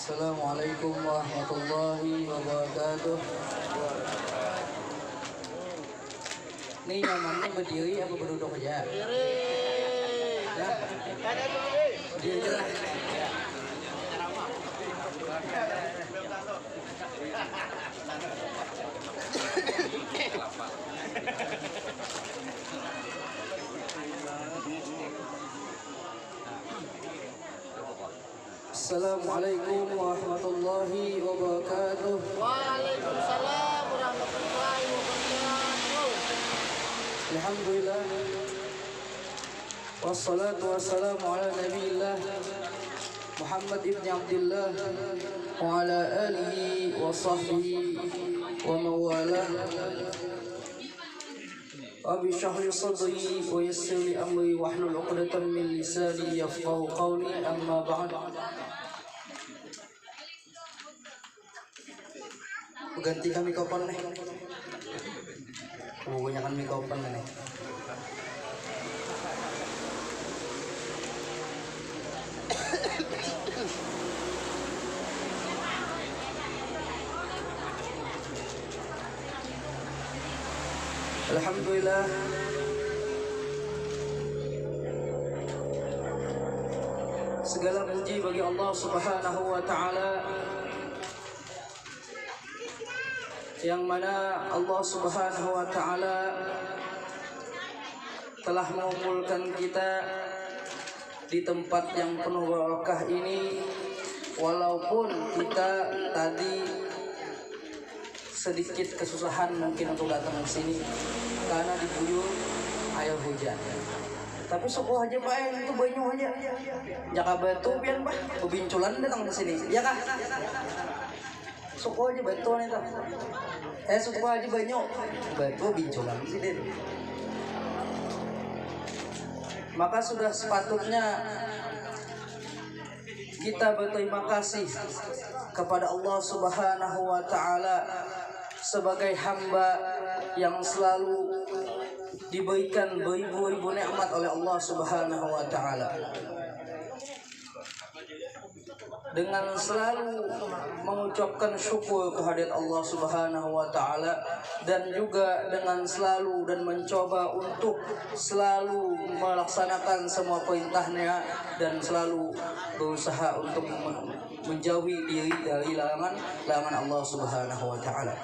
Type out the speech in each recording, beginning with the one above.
Assalamualaikum warahmatullahi wabarakatuh. Ini nyamannya berdiri apa berduduk aja? Berdiri. Ya? Berdiri aja lah. Assalamualaikum warahmatullahi wabarakatuh. Waalaikumsalam warahmatullahi wabarakatuh. Alhamdulillah. Wassalatu wassalamu ala nabiyillah Muhammad ibn Abdullah wa ala alihi wa sahbihi wa mawalah. Rabbi shrah li sadri wa yassir li amri wahlul 'uqdatam min lisani yafqahu qawli, amma ba'd. Gantikan mikrofon nih. Kebanyakan mikrofon nih. Alhamdulillah. Segala puji bagi Allah Subhanahu wa taala, yang mana Allah Subhanahu wa taala telah mengumpulkan kita di tempat yang penuh barakah ini, walaupun kita tadi sedikit kesusahan mungkin untuk datang ke sini karena diguyur air hujan. Tapi syukur aja Pak, itu banyu aja. Jaka batu pian Pak, kebinculan datang ke sini. Ya kah? Syukur aja batu nih tuh. Syukur aja banyu. Batu binculan sih Den. Maka sudah sepatutnya kita berterima kasih kepada Allah Subhanahu wa taala sebagai hamba yang selalu diberikan beribu-ribu nikmat oleh Allah Subhanahu wa taala. Dengan selalu mengucapkan syukur kehadirat Allah Subhanahu wa taala, dan juga dengan selalu dan mencoba untuk selalu melaksanakan semua perintahnya dan selalu berusaha untuk menjauhi diri dari larangan Allah Subhanahu wa taala.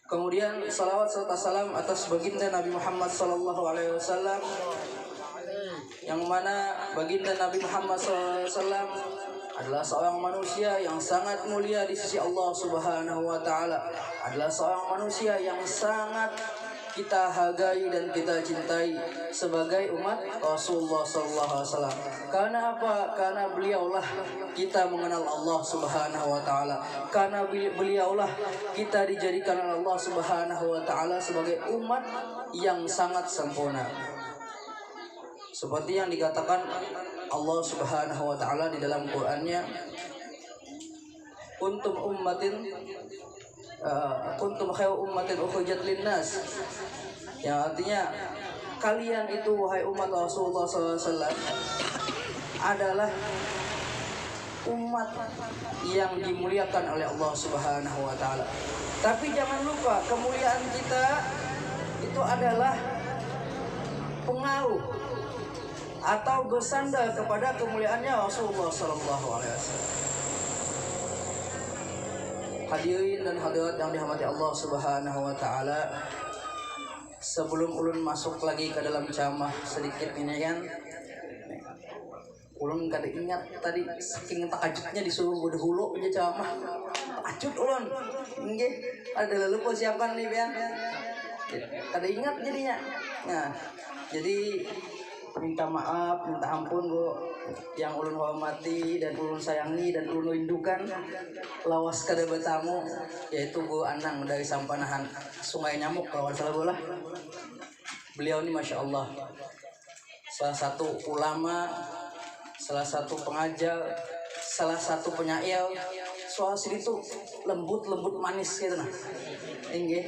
Kemudian salawat serta salam atas baginda Nabi Muhammad sallallahu alaihi wasallam, yang mana baginda Nabi Muhammad SAW adalah seorang manusia yang sangat mulia di sisi Allah Subhanahu wa taala, adalah seorang manusia yang sangat kita hargai dan kita cintai sebagai umat Rasulullah SAW. Karena apa? Karena beliaulah kita mengenal Allah Subhanahu wa taala. Karena beliaulah kita dijadikan oleh Allah Subhanahu wa taala sebagai umat yang sangat sempurna. Seperti yang dikatakan Allah Subhanahu wa taala di dalam Qur'annya, kuntum khairu ummatin ukhrijat linnas, yang artinya kalian itu wahai umat Rasulullah SAW adalah umat yang dimuliakan oleh Allah Subhanahu wa taala. Tapi jangan lupa, kemuliaan kita itu adalah pengaruh atau bersandar kepada kemuliaannya Rasulullah Sallallahu Alaihi Wasallam. Hadirin dan hadirat yang dirahmati Allah Subhanahu Wa Taala, sebelum ulun masuk lagi ke dalam ceramah sedikit ini kan, ulun kada ingat tadi saking takajutnya disuruh berdahulu aja ceramah. Takajut ulun, nggih ada lupa persiapan nih pian. Kada ingat jadinya. Nah, jadi minta maaf, minta ampun Bu, yang ulun hormati dan ulun sayangi dan ulun rindukan. Lawas kada bertamu, yaitu Bu Anang dari Sampanahan Sungai Nyamuk kalau salah bola. Beliau ini Masya Allah salah satu ulama, salah satu pengajar, salah satu penyair. Suara sini tuh lembut manis gitu nah. Inggih.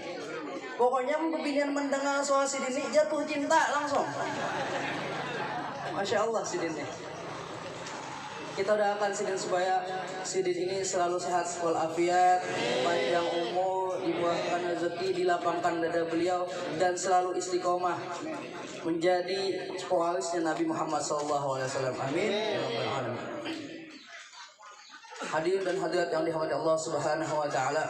Pokoknya kepingin mendengar suara sini jatuh cinta langsung. Masya Allah Sidin nih. Kita doakan Sidin supaya Sidin ini selalu sehat walafiat, panjang umur, dimurahkan rezeki, dilapangkan dada beliau, dan selalu istiqomah menjadi pewarisnya Nabi Muhammad SAW. Amin. Ya Rabbal Alamin. Hadirin dan hadirat yang dirahmati Allah Subhanahu wa taala.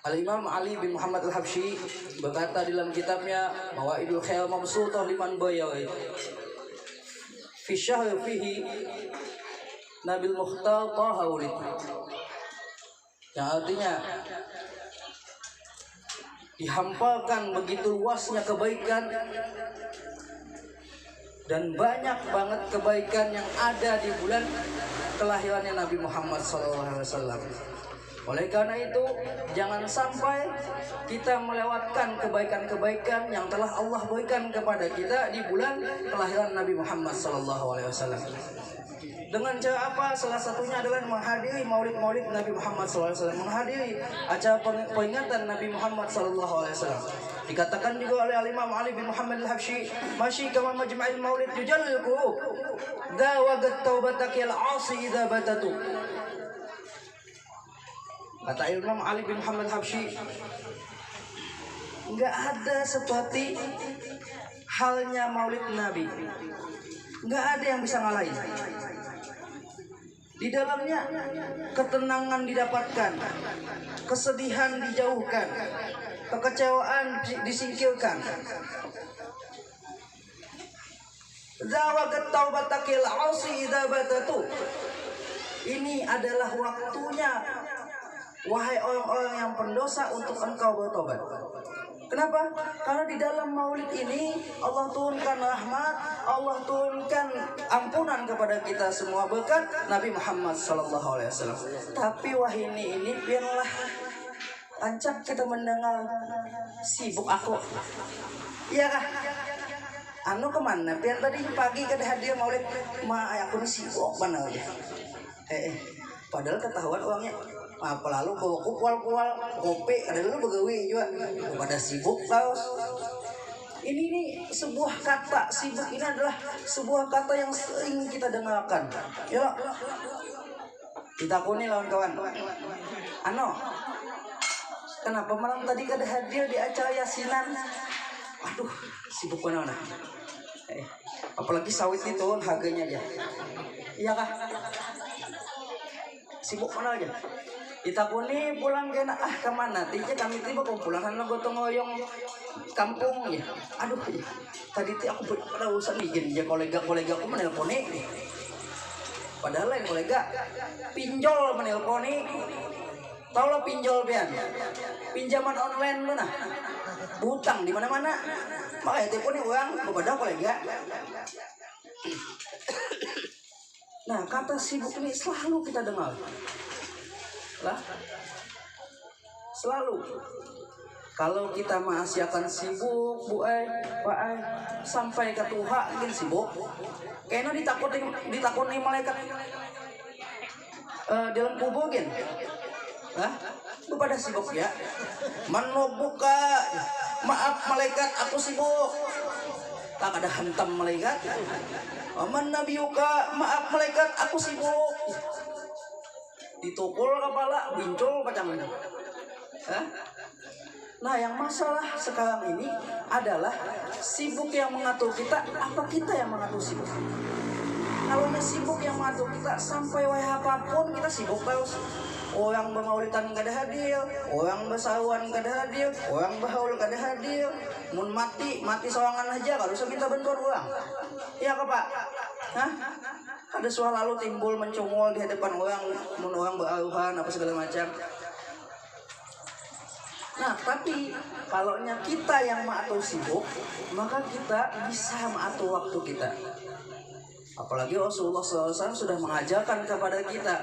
Al-Imam Ali bin Muhammad Al-Habsyi berkata dalam kitabnya Mawaidul Khair Mabsutah liman bayawi fi syahr fihi Nabil Mukhtar Taha Ulid, yang artinya dihampalkan begitu luasnya kebaikan dan banyak banget kebaikan yang ada di bulan kelahirannya Nabi Muhammad SAW. Oleh karena itu, jangan sampai kita melewatkan kebaikan-kebaikan yang telah Allah berikan kepada kita di bulan kelahiran Nabi Muhammad SAW. Dengan cara apa? Salah satunya adalah menghadiri maulid-maulid Nabi Muhammad SAW, menghadiri acara peringatan Nabi Muhammad SAW. Dikatakan juga oleh Imam Ali bin Muhammad Al-Habsyi, "Masyi kama majma'il maulid yujalliku dawagat taubatakil asi idza batatu." Kata Imam Ali bin Muhammad Habsyi, nggak ada seperti halnya maulid Nabi, nggak ada yang bisa ngalahin. Di dalamnya ketenangan didapatkan, kesedihan dijauhkan, kekecewaan disingkirkan. Zawagat taubatakil asi idza batatu. Ini adalah waktunya, wahai orang-orang yang pendosa, untuk engkau bertobat. Kenapa? Karena di dalam maulid ini Allah turunkan rahmat, Allah turunkan ampunan kepada kita semua berkat Nabi Muhammad SAW. Tapi wahai ini biarlah ancap kita mendengar sibuk aku. Iya kah? Anu kemana? Biar tadi pagi kada hadir maulid, aku ini sibuk mana aja. Padahal ketahuan uangnya. Apa lalu bawa kual kopi, ada dulu begawe juga pada sibuk kaos. Ini sebuah kata sibuk, ini adalah sebuah kata yang sering kita dengarkan. Ya, ditakuni lawan kawan. Kenapa malam tadi kada hadir di acara yasinan? Aduh, sibuk mana? Apalagi sawit itu harganya aja. Iya kah? Sibuk mana aja? Ditakuni pulang kena kemana? Tiga kami tiba kumpulan gotong royong kampung ya. Aduh, tadi aku pada urusan nih ya, kolega aku menelponi. Padahal lain kolega pinjol menelponi. Tahu lah pinjol pian? Pinjaman online mana? Butang di mana-mana. Makanya teleponi uang kepada kolega. Nah, kata sibuk ini selalu kita dengar. Selalu kalau kita masih akan sibuk sampai ke Tuhan mungkin sibuk kayaknya ditakuni malaikat dalam kubur kan lu pada sibuk ya buka maaf malaikat aku sibuk tak ada hantam malaikat man nabiyuka maaf malaikat aku sibuk ditukul kepala, bincul kacang. Nah, yang masalah sekarang ini adalah sibuk yang mengatur kita, apa kita yang mengatur sibuk? Kalau sibuk yang mengatur kita, sampai apapun kita sibuk terus. Orang bermaulidan kada hadir, orang bersahuan kada hadir, orang berhaul kada hadir. Mun mati sorangan aja, kalau bisa minta bantuan orang. Iya kah Pak? Ada suara lalu timbul mencungul di hadapan orang, mun orang beraruhan apa segala macam. Nah, tapi kalau kita yang mengatur sibuk, maka kita bisa mengatur waktu kita. Apalagi Rasulullah SAW sudah mengajarkan kepada kita.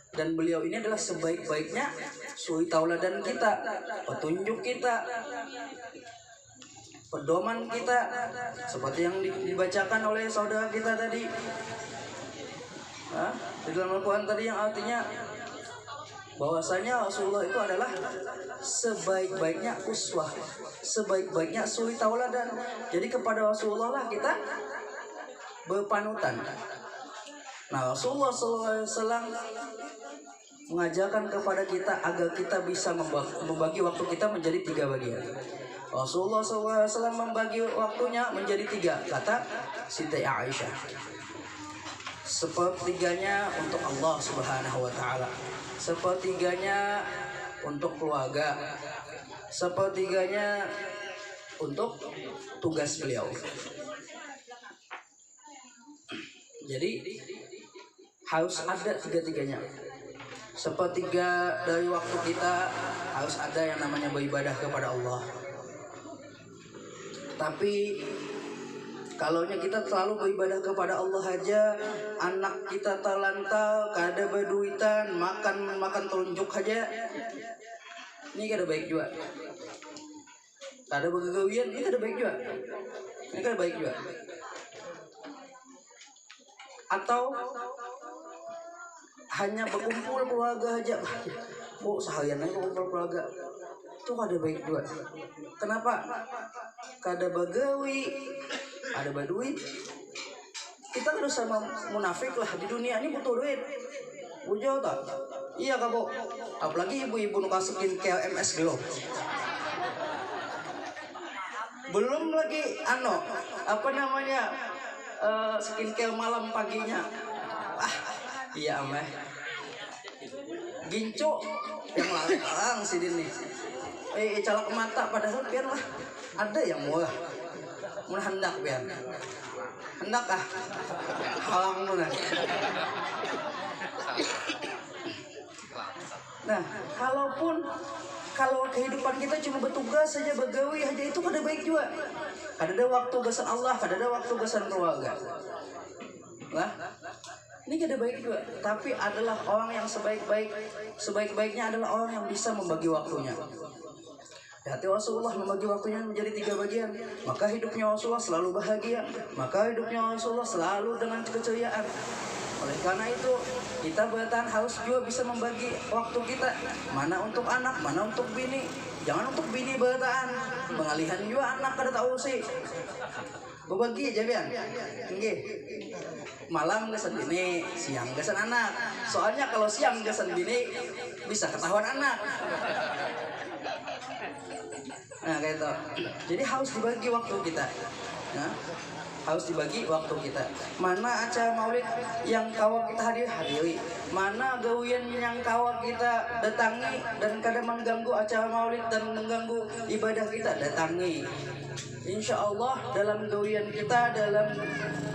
Dan beliau ini adalah sebaik-baiknya suri tauladan kita, petunjuk kita, pedoman kita, seperti yang dibacakan oleh saudara kita tadi di dalam Al-Quran tadi, yang artinya bahwasanya Rasulullah itu adalah sebaik-baiknya uswah, sebaik-baiknya suri tauladan. Jadi kepada Rasulullah lah kita berpanutan. Nah, Rasulullah SAW mengajarkan kepada kita agar kita bisa membagi waktu kita menjadi 3 bagian. Rasulullah SAW membagi waktunya menjadi 3, kata Siti Aisyah. Sepertiganya untuk Allah Subhanahu wa Ta'ala, sepertiganya untuk keluarga, sepertiganya untuk tugas beliau. Jadi harus ada 3-tiganya. Sepertiga dari waktu kita harus ada yang namanya beribadah kepada Allah. Tapi kalaunya kita selalu beribadah kepada Allah aja, anak kita terlantar, kada berduitan, makan telunjuk aja, ini kada baik juga. Kada bergawian, ini kada baik juga. Ini kada baik juga. Atau hanya berkumpul keluarga aja, seharian aja berkumpul keluarga, itu kada baik juga. Kenapa? Kada bagawi, ada berduit. Kita kan sama munafik lah di dunia ini, butuh duit. Ujau tak? Iya kabo. Apalagi ibu-ibu nuka skincare MS dulu. Belum lagi skincare malam paginya. Iya ameh. Ginco yang larang sih ini. Calak mata, padahal biarlah ada yang murah. Mun hendak biar. Hendak halang mun. Nah, kalau kehidupan kita cuma bertugas saja, begawi aja, itu kada baik juga. Kada ada waktu gasan Allah, kada ada waktu gasan keluarga. Nah, ini kada baik juga. Tapi adalah orang yang sebaik-baiknya adalah orang yang bisa membagi waktunya. Hati Rasulullah membagi waktunya menjadi 3 bagian. Maka hidupnya Rasulullah selalu bahagia. Maka hidupnya Rasulullah selalu dengan keceriaan. Oleh karena itu, kita bertahan harus juga bisa membagi waktu kita. Mana untuk anak, mana untuk bini. Jangan untuk bini bertahan. Pengalihan juga anak kada tahu sih. Berbagi aja biar. Nggih. Malam gasan bini, siang gasan anak. Soalnya kalau siang gasan bini bisa ketahuan anak. Nah kayak itu. Jadi harus dibagi waktu kita. Nah, harus dibagi waktu kita. Mana acara maulid yang kawak kita hadiri, mana gawian yang kawak kita datangi dan kadang mengganggu acara maulid dan mengganggu ibadah kita, datangi. Insya Allah dalam gawian kita, dalam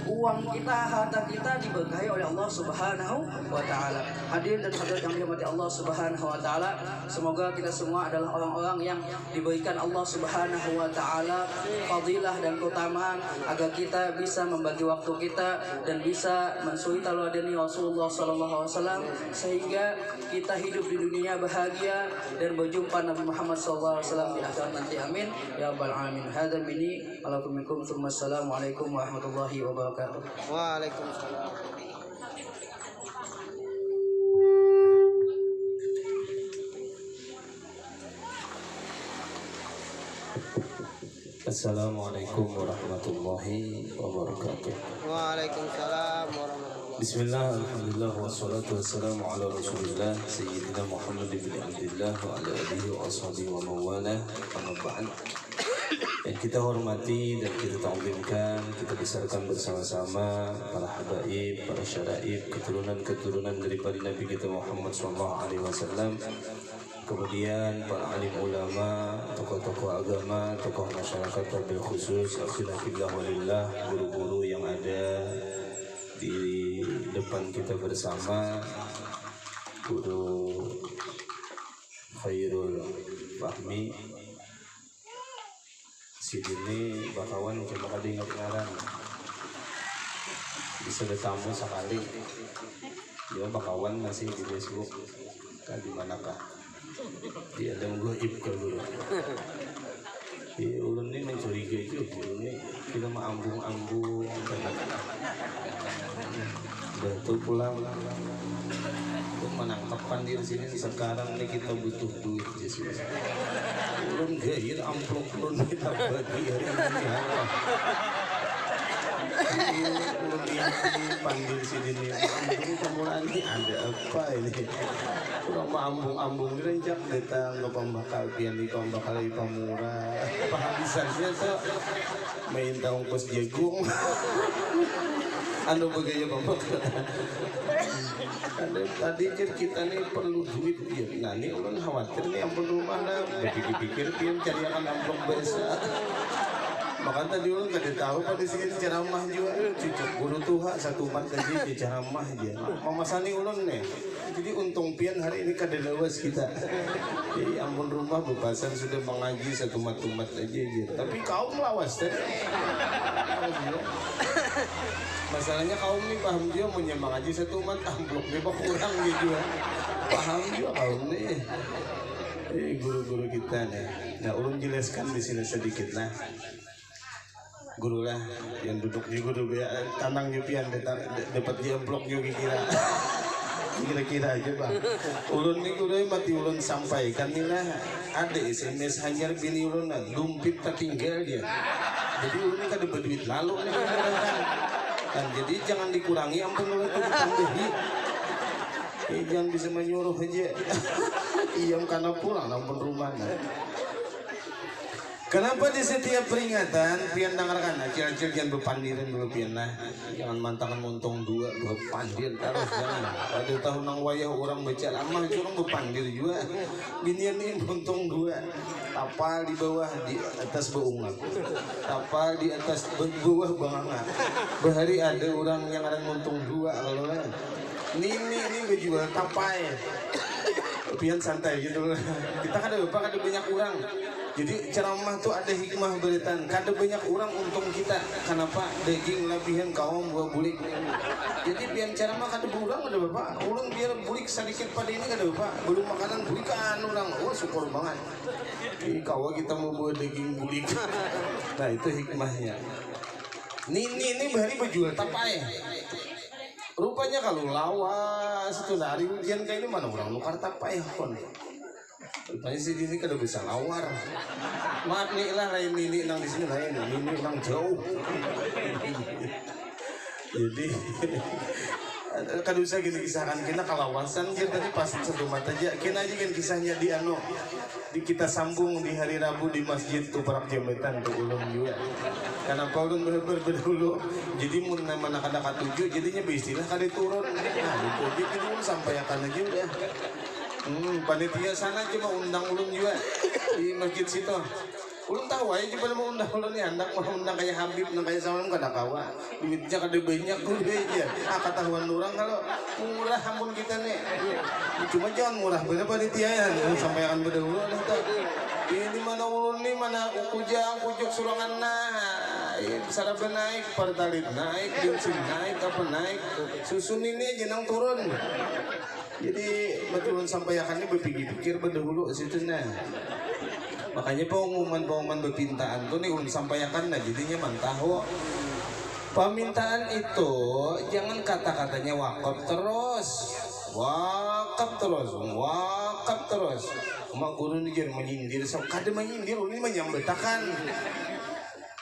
uang kita, harta kita diberkahi oleh Allah Subhanahu wa Ta'ala. Hadirin dan hadirat yang dirahmati Allah Subhanahu wa Ta'ala, semoga kita semua adalah orang-orang yang diberikan Allah Subhanahu wa Ta'ala fadilah dan keutamaan agar kita bisa membagi waktu kita dan bisa mensuri taladani Rasulullah sallallahu alaihi wasallam, sehingga kita hidup di dunia bahagia dan berjumpa Nabi Muhammad sallallahu alaihi wasallam di akhirat nanti. Amin ya rabbal alamin. Hadza minni alaikum wassalamualaikum warahmatullahi wabarakatuh. Waalaikumsalam. Assalamualaikum warahmatullahi wabarakatuh. Waalaikumsalam warahmatullahi. Bismillah, alhamdulillah, wassalatu wassalamu ala rasulillah Sayyidina Muhammad bin Abdullah wa ala alihi wa ashabihi wa mawala, amma ba'd. Yang kita hormati dan kita ta'zimkan, kita besarkan bersama-sama para habaib, para syaraib, keturunan-keturunan daripada Nabi kita Muhammad SAW. Kemudian para alim ulama, tokoh-tokoh agama, tokoh masyarakat terlebih khusus, akhilafillah walillah, guru-guru yang ada di depan kita bersama, Guru Khairul Fahmi Sidini bakawan cuma kali ingat ngaran bisa bertamu sekali dia bakawan masih di Facebook kan di manakah dia ada goib ke dulu ulun ini mencurigai itu ulun ini kita mau ambung-ambung udah tuh pulang menangkapkan diri sini sekarang nih kita butuh duit Jesus. Ulun gair amplop ulun kita bagi hari ini Allah. Ulun ini panggil sini nih ambung kemulan ini ada apa ini? Kurang ambung gerenjak datang ke pembakal pian di pembakal pamurah. Penghabisannya tuh main ongkos jagung. Anu bagaya pembakal. Tadi kita nih perlu duit ya. Nah ini ulun khawatir nih amplop rumah lah. Berpikir-pikir pian cari akan amplop biasa. Makanya tadi ulun gak tahu pada sini ceramah juga. Cucuk guru tuha satu umat aja di ceramah aja. Memasani ulun nih. Jadi untung pian hari ini kada lawas kita. Jadi ampun rumah bebasan sudah mengaji satu umat aja. Tapi kaum lawas tadi. Masalahnya kaum nih paham dia mau mengaji satu umat amplop dia kurang gitu. Paham juga kaum nih. Guru-guru kita nih. Nah ulun jelaskan di sini sedikit lah. Guru lah yang duduk di guru ya tanang jupian dapat dia blok juga kira-kira aja bang. Ulun nih guru mati ulun sampaikan nih lah ada SMS hanyar bini ulun lah lumpit tak tinggal dia. Jadi ulun ini kada berduit lalu nih kan jadi jangan dikurangi ampun ulun itu ditambahi. Jangan bisa menyuruh aja. Iyam karena pulang ampun rumah nah. Kenapa di setiap peringatan pian dengarkan acil-acil jangan berpandiran dulu pian lah. Jangan mantangan montong dua berpandir terus jangan. Pada tahun nang wayah orang baca lama curang berpandir juga. Binian ini montong dua. Tapal di bawah di atas beungat. Tapal di atas bawah banganga. Bahari ada orang yang ada montong dua kalau lah. Ini berjual tapai. Pian santai gitu. Kita kan ada banyak orang. Jadi ceramah tuh ada hikmah beritan. Kada banyak orang untung kita. Kenapa? Daging labihan kaum buah bulik. Jadi pian ceramah kada berurang ada bapak. Ulang biar bulik sedikit pada ini kada bapak. Belum makanan bulik kan orang. Oh syukur banget. Ini kawa kita mau buat daging bulik. Nah itu hikmahnya. Ini bahari berjual tapai. Rupanya kalau lawas itu dari ujian kayak ini mana orang nukar tapai kon. Rupanya sih di sini kada bisa lawar. Maaf nih lah lain ini nang di sini lain ini nang jauh. Jadi kada usah gini kisahkan kita kalawasan kita tadi pas satu mata aja kita aja kan kisahnya di anu di kita sambung di hari Rabu di masjid tuh perak jambatan tuh ulun juga. Kenapa ulun berdahulu jadi mun mana kada katuju jadinya beristilah kada turun. Nah itu jadi ulun sampai akan aja udah. Panitia sana cuma undang ulun juga di masjid situ. Ulun tahu aja cuma mau undang ulun nih hendak mau undang kayak Habib nang kayak sama kada kawa. Duitnya kada banyak gede aja. Ketahuan orang kalau murah ampun kita nih. Cuma jangan murah bener panitia ya. Sampai akan berdahulu dah tuh. Ini mana ulun nih mana kujuk surangan nah. Sarapan naik, pertalit naik, bensin naik, apa naik. Susun ini aja nang turun. Jadi betul sampai akannya berpikir berdahulu situ nah. Makanya pengumuman berpintaan tuh nih sampaikan nah jadinya mantaho. Permintaan itu jangan kata-katanya wakaf terus. Mak guru ini jangan menyindir, kada menyindir, ini menyambetakan.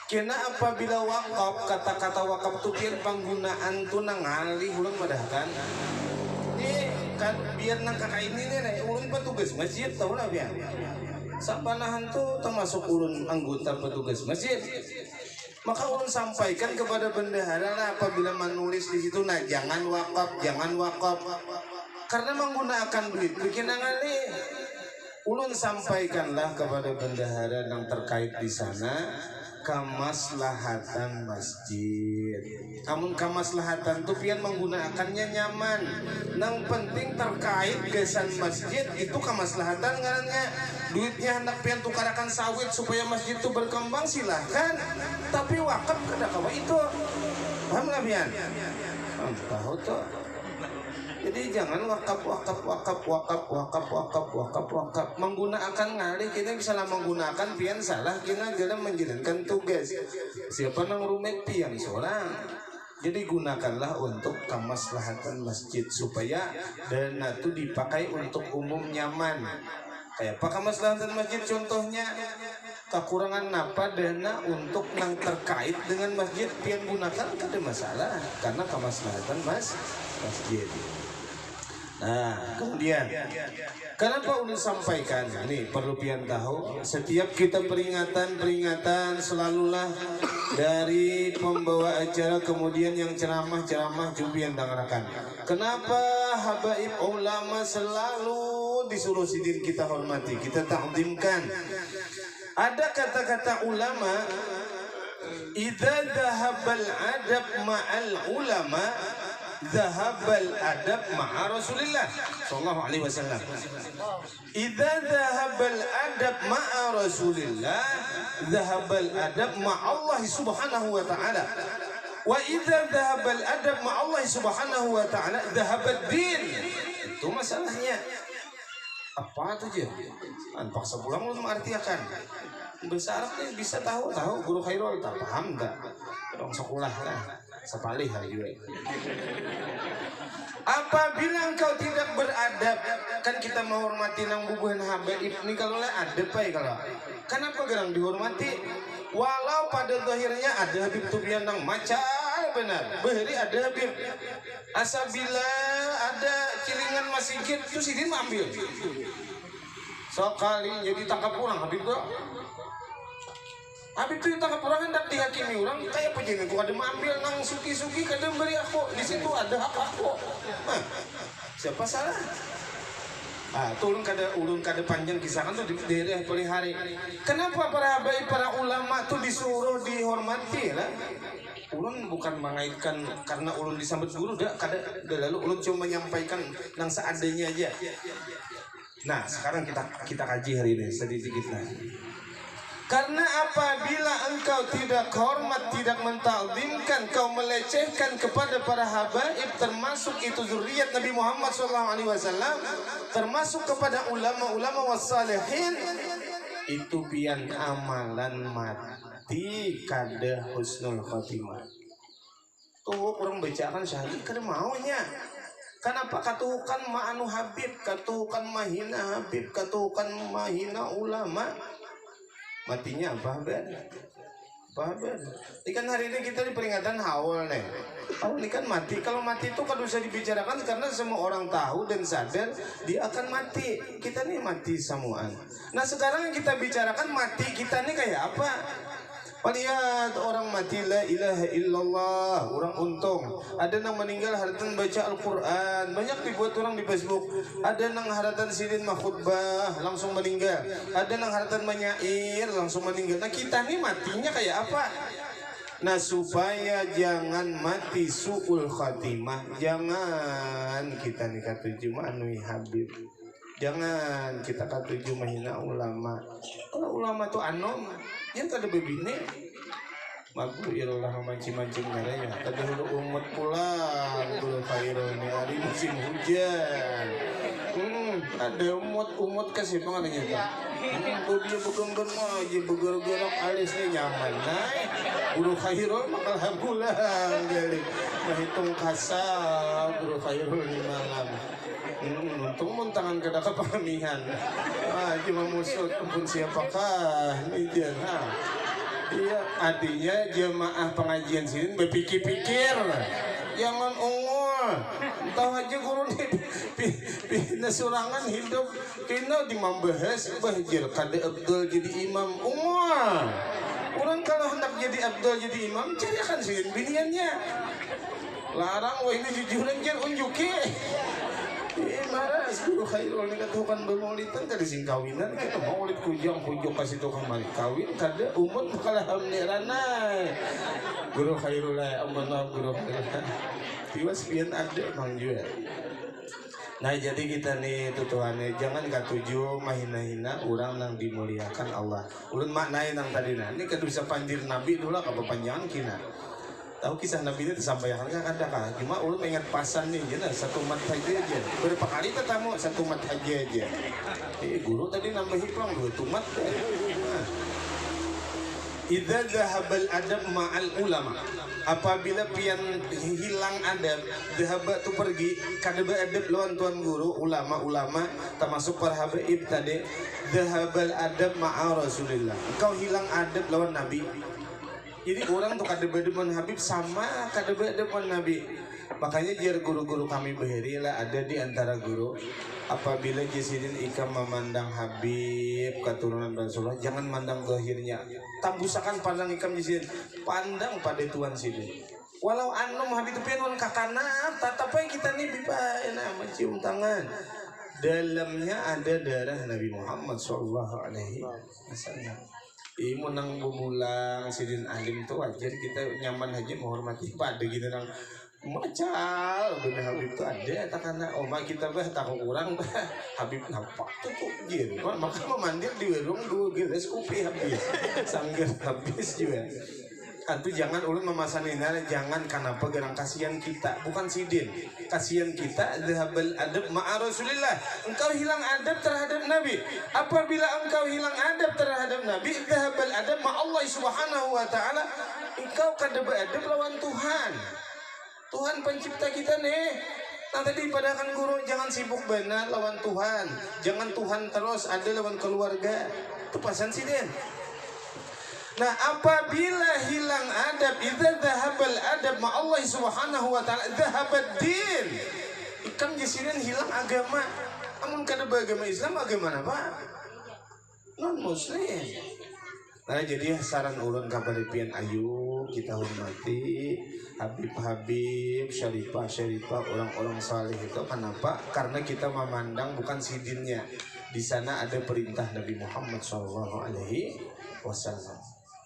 Kena apabila wakaf kata-kata wakaf tuh biar penggunaan tuh nangalih ulang padahkan. Kan biar nang kakak ini nih ulun petugas masjid tahu lah biar sapanahan tuh termasuk ulun anggota petugas masjid maka ulun sampaikan kepada bendahara lah apabila menulis di situ nah jangan wakaf karena menggunakan duit bikin nangali ulun sampaikanlah kepada bendahara yang terkait di sana kamaslahatan masjid. Namun kamaslahatan tuh pian menggunakannya nyaman. Nang penting terkait gesan masjid itu kamaslahatan ngarannya. Duitnya hendak pian tukarakan sawit supaya masjid itu berkembang silahkan. Tapi wakaf kada kawa itu. Paham lah pian? Tahu tuh. Jadi jangan wakaf menggunakan ngalih kita bisa lah menggunakan pian salah kita dalam menjalankan tugas siapa nang rumit pian seorang Jadi gunakanlah untuk kemaslahatan masjid supaya dana itu dipakai untuk umum nyaman. Kayak apa kemaslahatan masjid? Contohnya kekurangan napa dana untuk yang terkait dengan masjid pian gunakan kada masalah karena kemaslahatan masjid. Nah, kemudian kenapa ulun sampaikan ini perlu pian tahu setiap kita peringatan selalulah dari pembawa acara kemudian yang ceramah jubian tanggarakan. Kenapa habaib ulama selalu disuruh sidin kita hormati, kita takdimkan. Ada kata-kata ulama, idza dhahabal adab ma'al ulama dhahabal adab ma'a Rasulillah sallallahu alaihi wasallam. Idza dhahabal adab ma'a Rasulillah dhahabal adab ma'a Allah subhanahu wa ta'ala. Wa idza dhahabal adab ma'a Allah subhanahu wa ta'ala dhahabad din. Itu masalahnya. Apa itu aja? Paksa pulang lu mengartiakan. Bahasa Arab nih bisa tahu guru Khairul tak paham tak? Orang sekolah lah, sepalih hari juga. Apabila engkau tidak beradab, kan kita menghormati nang bubuhan habaib ini kalau lah adab ya kalau. Kenapa gerang dihormati? Walau pada zahirnya ada Habib Tubian nang maca benar, beheri ada Habib. Asabila ada cilingan masjid itu sidin ambil. Sekali jadi tangkap orang Habib tuh. Habib itu tangkap orang hendak dihakimi orang kayak pejangan aku ada ambil nang suki kadang beri aku di situ ada hak aku. Siapa salah? Ulun kada panjang kisahkan tuh di daerah Pelihari. Kenapa para habaib para ulama tuh disuruh dihormati lah? Ulun bukan mengaitkan karena ulun disambut guru dah lalu ulun cuma menyampaikan yang seadanya aja. Nah sekarang kita kaji hari ini sedikit lagi. Karena apabila engkau tidak hormat, tidak mentakzimkan, kau melecehkan kepada para habaib, termasuk itu zuriat Nabi Muhammad SAW, termasuk kepada ulama-ulama wassalihin, itu pian amalan mati kada husnul khotimah. Tuh orang bacakan syahid kada maunya. Kenapa katukan ma'anu habib, katukan mahina habib, katukan mahina ulama? Matinya apa Ben? Ini kan hari ini kita di peringatan haul nih. Haul ini kan mati. Kalau mati itu kan bisa dibicarakan karena semua orang tahu dan sadar dia akan mati. Kita nih mati semuaan. Nah sekarang yang kita bicarakan mati kita nih kayak apa? Lihat orang mati la ilaha illallah, orang untung. Ada yang meninggal haratan baca Al-Quran, banyak dibuat orang di Facebook. Ada yang haratan sidin makhutbah, langsung meninggal. Ada yang haratan menyair, langsung meninggal. Nah kita nih matinya kayak apa? Nah supaya jangan mati su'ul khatimah, jangan kita nih katuju manui habib. Jangan kita katuju mahina ulama. Kalau ulama tuh anom, yang kada bebine. Magu irolah mancing-mancing mereka. Kada hulu umat pulang, guru Khairul ini hari musim hujan. Ada umat kasih pengarangnya kan. Dia begember aja begerok alis nih nyaman. Naik guru Khairul makal pulang jadi menghitung kasar guru Khairul di malam. Untung muntangan kada kepahamihan. Cuma musuh pun siapakah ini dia. Iya, artinya jemaah pengajian sini berpikir-pikir, jangan ungul. Tahu aja guru nih, nasurangan hidup kena dimambahas bahjir kada Abdul jadi imam ungul. Orang kalau hendak jadi Abdul jadi imam, carikan sih biniannya. Larang, wah ini jujuran jangan unjuki. Maras guru Khairul ini katukan bermaulitan kada sing kawinan kita maulid kujang kasih tukang malik kawin kada umat kalah hamneranai guru Khairul amanah guru Khairul tiwas pian ada mang jual. Nah jadi kita nih tutuhannya jangan katuju mahina-hina orang yang dimuliakan Allah. Ulun maknai nang tadi nah ini kada bisa pandir nabi dulu apa panjangan kina. Tahu kisah Nabi itu disampaikan kan ada kah? Cuma ulun ingat pasan nih, jadi satu mat haji aja. Berapa kali tetamu satu mat haji aja. Guru tadi nambahi pulang 2 tumat. Nah. idza dhahabal adab ma'al ulama, apabila pian hilang adab, dhahaba tu pergi kada beadab lawan tuan guru, ulama-ulama termasuk para habaib tadi, dhahabal adab ma'a Rasulillah, engkau hilang adab lawan Nabi. Jadi orang tuh kada beadab lawan Habib sama kada beadab lawan Nabi. Makanya jar guru-guru kami beheri lah ada di antara guru, apabila jasidin ikam memandang Habib keturunan Rasulullah, jangan mandang zahirnya, tambusakan pandang ikam jasidin, pandang pada Tuhan sidin. Walau anom Habib itu pian kakana, tetapi kita nih bipa enak mencium tangan, dalamnya ada darah Nabi Muhammad Sallallahu Alaihi Wasallam. Ibu nang bemulang sidin alim tuh wajar kita nyaman aja menghormati pada gitu nang macal bener Habib tuh ada takana oma kita bah takut kurang bah Habib nampak tuh gitu maka memandir di warung 2 gelas kopi habis sangger habis juga. Antu jangan ulun memasani nara, jangan kenapa gerang kasihan kita, bukan sidin, kasihan kita. Dhahabal adab ma'a Rasulillah, engkau hilang adab terhadap Nabi. Apabila engkau hilang adab terhadap Nabi, dhahabal adab ma'a Allah Subhanahu wa taala, engkau kada beadab lawan Tuhan. Tuhan pencipta kita nih. Nah tadi padakan guru, jangan sibuk benar lawan Tuhan, jangan Tuhan terus ada lawan keluarga. Itu pasan sidin. Nah apabila hilang adab, idza dhahabal adab ma Allah Subhanahu wa taala, dhahabad din. Ikam jasirin hilang agama. Amun kada beragama Islam agama apa? Non muslim. Nah jadi saran ulun kabar pian ayu kita hormati Habib-habib, syarifah-syarifah, orang-orang saleh itu. Kenapa? Karena kita memandang bukan sidinnya. Di sana ada perintah Nabi Muhammad Sallallahu Alaihi Wasallam.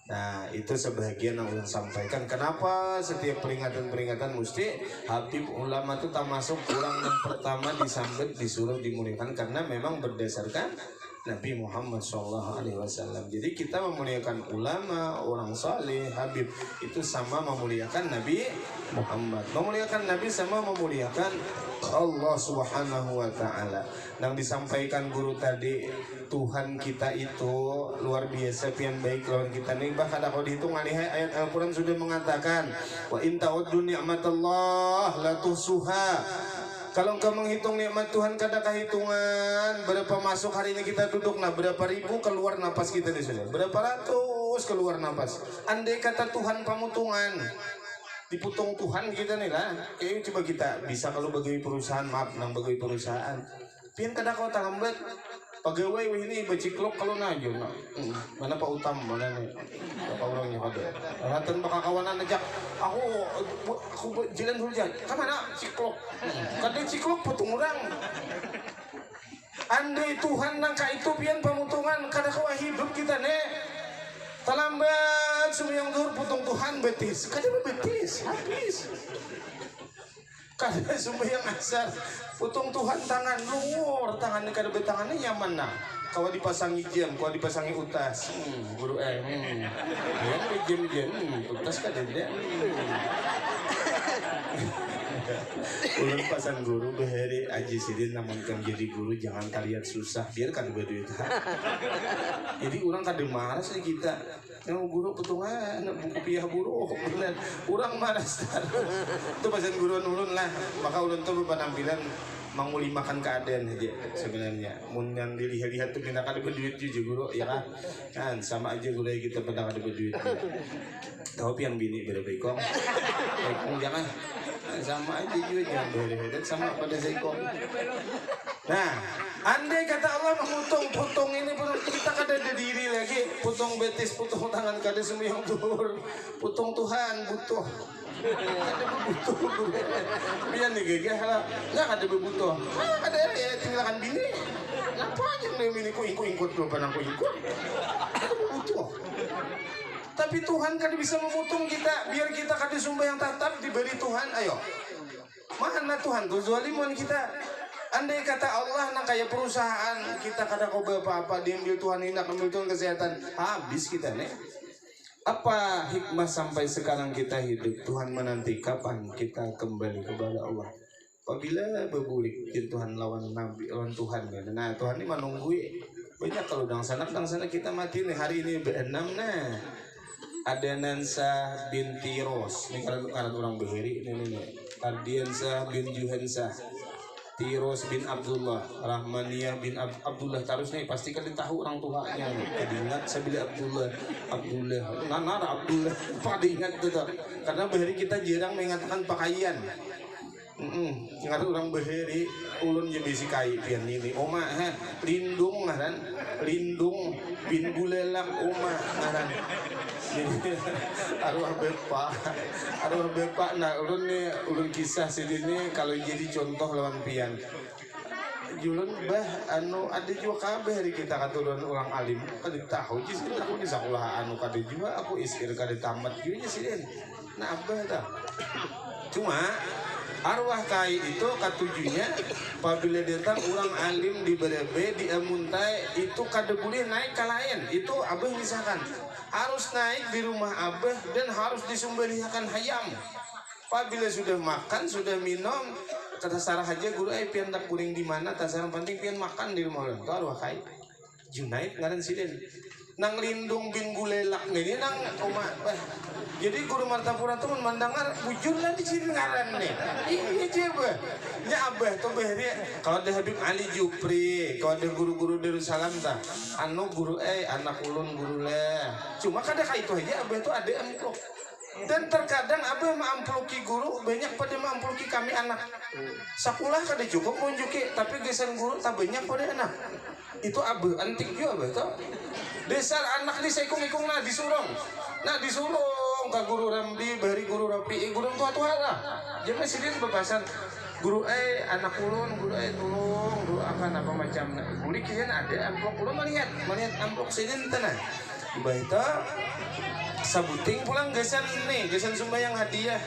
Nah itu sebagian yang ulun sampaikan. Kenapa setiap peringatan-peringatan mesti Habib ulama itu termasuk orang yang pertama disambut disuruh dimuliakan, karena memang berdasarkan Nabi Muhammad Sallallahu Alaihi Wasallam. Jadi kita memuliakan ulama, orang saleh, Habib itu sama memuliakan Nabi Muhammad. Memuliakan Nabi sama memuliakan Allah Subhanahu wa taala. Yang disampaikan guru tadi, Tuhan kita itu luar biasa pian baik lawan kita nih. Bahkan kalau dihitung alihai ayat Al-Quran sudah mengatakan, wa in ta'uddu ni'matallah la tuhsuha. Kalau engkau menghitung nikmat Tuhan kada kehitungan. Berapa masuk hari ini kita duduk, nah berapa ribu keluar napas kita di sini, berapa ratus keluar napas. Andai kata Tuhan pamutungan, diputung Tuhan kita nih lah. Coba kita bisa kalau bagi perusahaan, maaf nang bagi perusahaan, pian kada kau tambat pegawai ini beciklok kalau najo nah. Mana Pak Utam mana nih apa orangnya kada ratan bakal kawanan ajak aku jalan dulu jalan kemana ciklok kada ciklok putung orang. Andai Tuhan nangka itu pian pamutungan kada kau hidup kita nih terlambat semuyang dur putung Tuhan betis kada betis habis. Kada sembahyang asar putung Tuhan tangan lungur tangannya kada betangannya nyaman nah. Kalau dipasangi jam, kalau dipasangi utas, guru ya jam utas kada ada. Ulun pasang guru beheri aji sidin namun kan jadi guru jangan kalian susah biar kada berduit. Jadi orang kada marah sih kita. Yang guru petungan buku piah buruk bener. Orang marah star. Itu pasang guru ulun lah. Maka ulun tuh penampilan manguli makan keadaan aja sebenarnya. Mun yang dilihat-lihat tuh kita kada berduit juga guru ya kan sama aja guru kita pada kada berduit. Tapi yang bini beda-beda jangan sama aja juga jangan beda-beda sama pada seikong. Nah, andai kata Allah putung ini kita kada ada diri lagi, putung betis, putung tangan kada semuyang dur, putung Tuhan butuh. Kada butuh. Biar nih gagah lah, nggak ada butuh. Ada ya tinggalkan bini. Ngapa aja nih bini ku ikut dulu panang ku ikut. Kada butuh. Tapi Tuhan kan bisa memutung kita biar kita kada sumbah yang tetap diberi Tuhan. Ayo, mana Tuhan tuh zalimun kita. Andai kata Allah nak kayak perusahaan kita kada kau apa-apa diambil Tuhan hendak ambil Tuhan kesehatan habis kita nih. Apa hikmah sampai sekarang kita hidup? Tuhan menanti kapan kita kembali kepada Allah. Apabila berbulik Tuhan lawan Nabi lawan Tuhan. Nah Tuhan ini menunggu banyak kalau dang sana kita mati nih hari ini be-6 nah. Adenansa binti Ros, ini karena orang Beheri ini. Ardiansa bin Juhansa, Tiros bin Abdullah, Rahmaniyah bin Abdullah. Terus nih pastikan ditahu orang tuanya. Ingat sabila Abdullah, Nanar Abdullah. Pada ingat itu, karena Beheri kita jarang mengatakan pakaian. Ingat orang Beheri, ulun je bisi kai pian ini. Oma, lindung ngaran, lindung bin Bulelak Oma ngaran. arwah bepa nah ulun kisah sini kalau jadi contoh lawan pian julun anu ada juga kabeh hari kita katuran orang alim kada tahu sih aku di sekolah anu kada juga aku isir kada tamat juga sih nah abah tah cuma arwah kai itu katujunya apabila datang orang alim di berebe di amuntai itu kada boleh naik ke lain itu abah misalkan harus naik di rumah abah dan harus disembelihkan hayam. Apabila sudah makan, sudah minum, kata sarah aja guru pian tak kuring di mana, tasarang penting pian makan di rumah orang. Itu arwah kai. Junaid ngaran siden. Nang lindung bin Gulelak ini nang oma. Jadi guru Martapura tuh mendengar bujur lah di sini ngaran nih. Iya coba. Ya abah tuh behri. Kalau ada Habib Ali Jupri, kalau ada guru-guru Darussalam tah, anu guru anak ulun guru lah. Cuma kadang itu aja abah tuh ada amplop. Dan terkadang abah maampluki guru banyak pada maampluki kami anak. Sekolah kada cukup menunjuki, tapi gesan guru tak banyak pada anak. Itu abah antik juga abah tuh. Dasar anak di seikung-ikung nah disurung ke guru Ramli, bari guru Rapi, guru tua-tua lah. Jangan sidin bebasan guru anak ulun, guru tulung, guru akan apa macam. Guru kian ada amplop ulun melihat amplop sidin tenan. Baita sabuting pulang gesan sembahyang hadiah.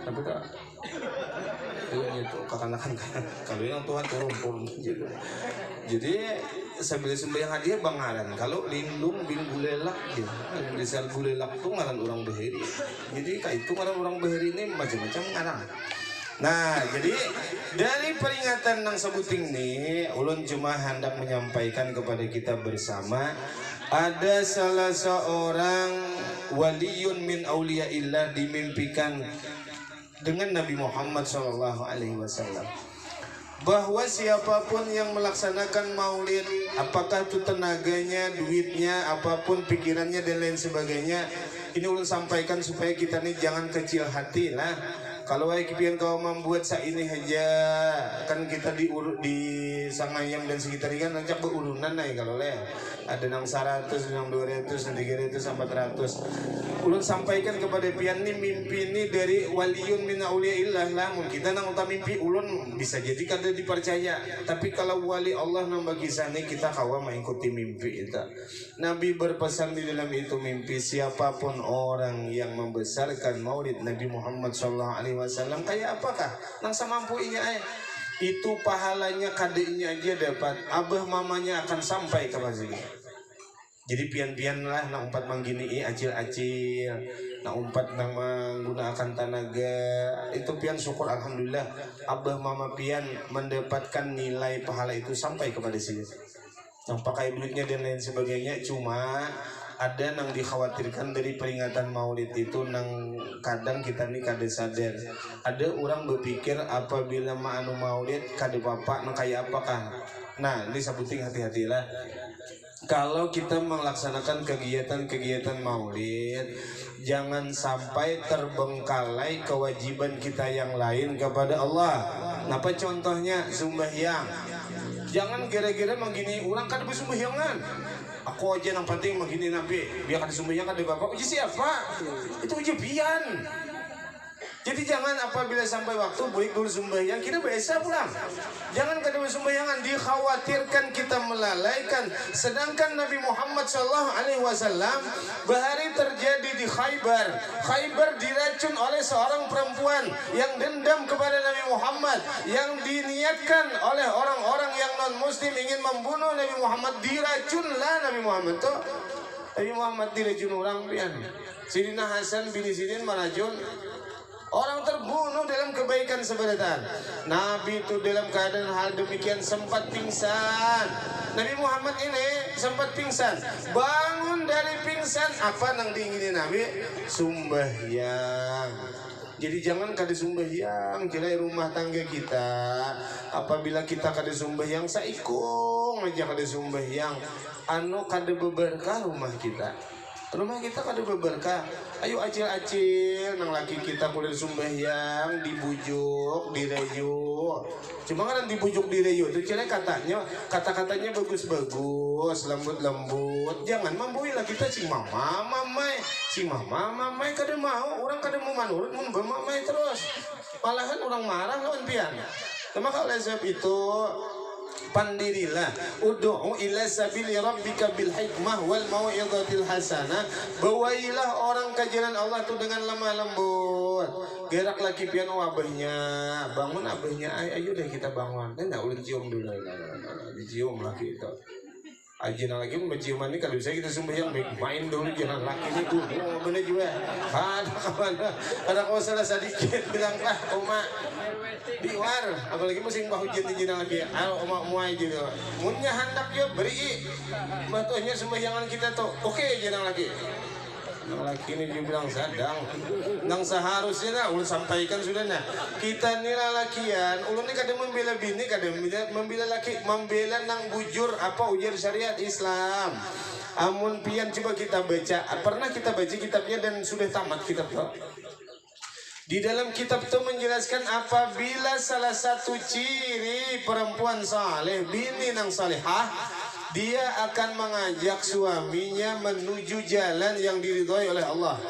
Apa tuh? Itu kekanakan kalau yang Tuhan turun gitu. Jadi sambil sembahyang hadiah bangaran kalau lindung bin Gulelak gitu. Misal Gulelak tuh ngaran orang Beheri. Jadi kayak itu ngaran orang Beheri ini macam-macam ngaran. Nah, jadi dari peringatan nang sebuting nih, ulun cuma hendak menyampaikan kepada kita bersama ada salah seorang waliyun min auliyaillah dimimpikan dengan Nabi Muhammad SAW bahwa siapapun yang melaksanakan maulid, apakah itu tenaganya, duitnya, apapun pikirannya dan lain sebagainya, ini ulun sampaikan supaya kita nih jangan kecil hati lah. Kalau kipian kau membuat ini aja kan kita di Sangayam dan sekitarnya kan rancak berurunan nih kalau leh ada nang 100, nang 200, nang 300 sampai 400. Ulun sampaikan kepada pian nih mimpi ini dari waliyun min auliyaillah lah. Kita nang uta mimpi ulun bisa jadi kada dipercaya. Tapi kalau wali Allah nang bagi sana kita kawa mengikuti mimpi itu. Nabi berpesan di dalam itu mimpi siapapun orang yang membesarkan maulid Nabi Muhammad SAW kayak apakah nang semampunya itu pahalanya kadenya aja dapat abah mamanya akan sampai ke bazir. Jadi pian-pian lah nang umpat manggini acil-acil nang umpat nang menggunakan tenaga itu pian syukur alhamdulillah abah mama pian mendapatkan nilai pahala itu sampai kepada sini. Yang pakai duitnya dan lain sebagainya cuma ada nang dikhawatirkan dari peringatan maulid itu nang kadang kita nih kada sadar ada orang berpikir apabila anu maulid kada bapak nang kayak apakah. Nah ini sabuting hati-hatilah kalau kita melaksanakan kegiatan maulid jangan sampai terbengkalai kewajiban kita yang lain kepada Allah. Napa contohnya sembahyang, jangan gara-gara begini orang kada bersembahyangan. Aku aja yang penting begini nabi biar kada sembahyang kada bapak uji siapa itu uji pian. Jadi jangan apabila sampai waktu boleh dulu sembahyang kita biasa pulang. Jangan kada bersembahyangan dikhawatirkan kita melalaikan. Sedangkan Nabi Muhammad SAW bahari terjadi di Khaybar. Khaybar diracun oleh seorang perempuan yang dendam kepada Nabi Muhammad, yang diniatkan oleh orang-orang yang non muslim ingin membunuh Nabi Muhammad. Diracunlah Nabi Muhammad tuh. Nabi Muhammad diracun orang pian. Sidina Hasan bin Sidin meracun. Orang terbunuh dalam kebaikan sebenarnya. Nabi itu dalam keadaan hal demikian sempat pingsan. Nabi Muhammad ini sempat pingsan. Bangun dari pingsan, apa nang diingini Nabi? Sumbahyang. Jadi jangan kada sumbahyang jelai rumah tangga kita. Apabila kita kada sumbahyang saikung aja kada sumbahyang, anu kada beberkah rumah kita. Rumah kita kada beberkah. Ayo acil-acil nang laki kita kulit sumbahyang dibujuk, direyu. Cuma kan dibujuk direyu itu cile kata-katanya bagus-bagus, lembut-lembut. Jangan membuilah kita si mama mamai kada mau, orang kada mau manurut mun mamai terus. Malahan orang marah lawan pian. Maka oleh sebab itu pandirilah ud'u ila sabili rabbika bil hikmah wal mau'izatil hasanah. Bawailah orang ke jalan Allah tu dengan lemah lembut. Gerak laki pian abahnya, bangun abahnya, ayo deh kita bangun. Enggak ulun cium dulu. Dicium laki itu. Ajina lagi menciuman ini kalau bisa kita sembahyang main dulu jangan laki ini tuh. Oh bener juga. Ada kau salah sedikit bilang lah oma diwar. Apalagi musim hujan di jenang lagi. Ayo oma muai gitu. Munnya hendak dia beri. Batunya sembahyangan kita tuh. Oke jenang lagi. Nang laki ini dia bilang sadang. Nang seharusnya nah ulun sampaikan sudah nah. Kita nila lakian, ulun ini kadang membela bini, kadang membela laki, membela nang bujur apa ujar syariat Islam. Amun pian coba kita baca. Pernah kita baca kitabnya dan sudah tamat kitab tuh. Di dalam kitab itu menjelaskan apabila salah satu ciri perempuan saleh, bini nang salihah, dia akan mengajak suaminya menuju jalan yang diridhoi oleh Allah.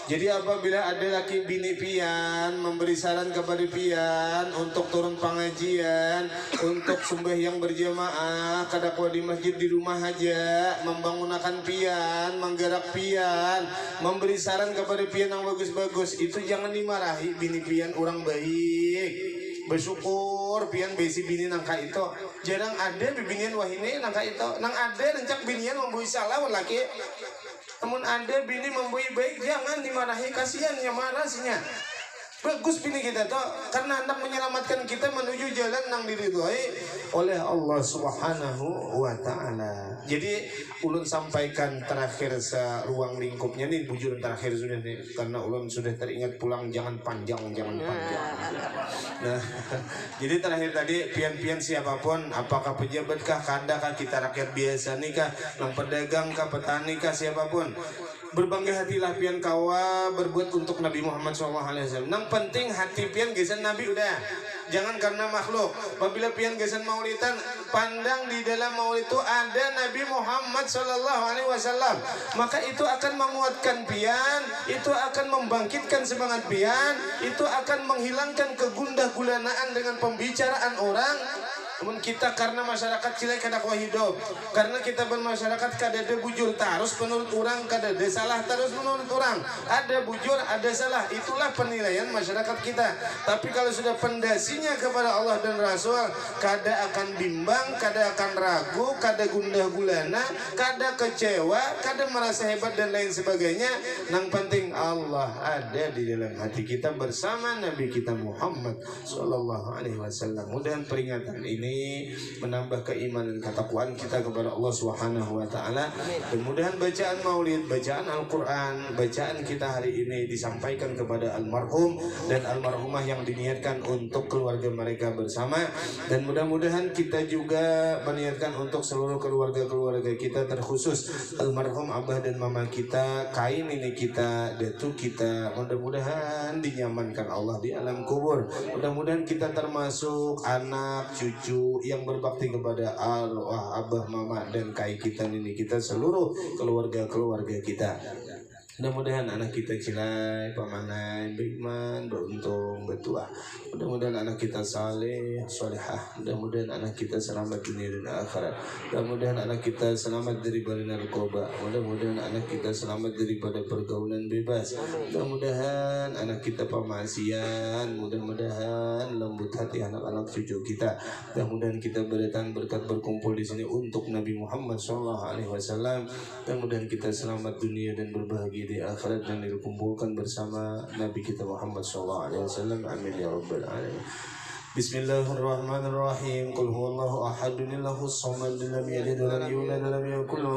Jadi apabila ada laki bini pian memberi saran kepada pian untuk turun pengajian, untuk sembahyang berjamaah, kadakwa di masjid di rumah aja, membangunkan pian, menggerak pian, memberi saran kepada pian yang bagus-bagus, itu jangan dimarahi bini pian orang baik. Bersyukur pian besi bini nangka itu jarang ada bibinian wahine nangka itu nang ada rencak binian membui salah laki. Namun ada bini membui baik jangan dimarahi, kasihan yang marah sinya. Bagus bini kita tuh karena hendak menyelamatkan kita menuju jalan yang diridhoi oleh Allah Subhanahu wa taala. Jadi ulun sampaikan terakhir ruang lingkupnya nih bujur terakhir sudah nih karena ulun sudah teringat pulang jangan panjang. Nah, jadi terakhir tadi pian-pian siapapun apakah pejabat kah kadakah kita rakyat biasa nih kah nang pedagang kah petani kah siapapun berbangga hatilah pian kawa berbuat untuk Nabi Muhammad SAW. Nang penting hati pian gesan Nabi udah. Jangan karena makhluk. Apabila pian gesan maulidan, pandang di dalam maulid itu ada Nabi Muhammad SAW. Maka itu akan menguatkan pian, itu akan membangkitkan semangat pian, itu akan menghilangkan kegundah gulanaan dengan pembicaraan orang. Namun kita karena masyarakat Cile kada kuah hidup, karena kita bermasyarakat kada ada bujur terus menurut orang, kada ada salah terus menurut orang, ada bujur ada salah, itulah penilaian masyarakat kita. Tapi kalau sudah pendasinya kepada Allah dan Rasul, kada akan bimbang, kada akan ragu, kada gundah gulana, kada kecewa, kada merasa hebat dan lain sebagainya. Yang penting Allah ada di dalam hati kita bersama Nabi kita Muhammad Sallallahu Alaihi Wasallam. Mudah peringatan ini menambah keimanan ketakwaan kita kepada Allah Subhanahu wa taala. Mudah-mudahan bacaan Maulid, bacaan Al-Qur'an, bacaan kita hari ini disampaikan kepada almarhum dan almarhumah yang diniatkan untuk keluarga mereka bersama, dan mudah-mudahan kita juga meniatkan untuk seluruh keluarga-keluarga kita terkhusus almarhum abah dan mama kita, kain ini kita, datu kita, mudah-mudahan dinyamankan Allah di alam kubur. Mudah-mudahan kita termasuk anak, cucu yang berbakti kepada Allah, abah, mama dan kai kita ini kita seluruh keluarga kita. Mudah-mudahan anak kita cilai, pamanai, beriman, beruntung, bertuah. Mudah-mudahan anak kita saleh, solehah. Mudah-mudahan anak kita selamat dunia dan akhirat. Mudah-mudahan anak kita selamat daripada narkoba. Mudah-mudahan anak kita selamat daripada pergaulan bebas. Mudah-mudahan anak kita pemasian. Mudah-mudahan lembut hati anak-anak cucu kita. Mudah-mudahan kita berdatang berkat berkumpul di sini untuk Nabi Muhammad SAW. Mudah-mudahan kita selamat dunia dan berbahagia di akhirat dan dikumpulkan bersama Nabi kita Muhammad SAW. Amin ya rabbal alamin. Bismillahirrahmanirrahim. Qul huwallahu ahad, Allahus samad, lam yalid wa lam yulad wa lam yakul lahu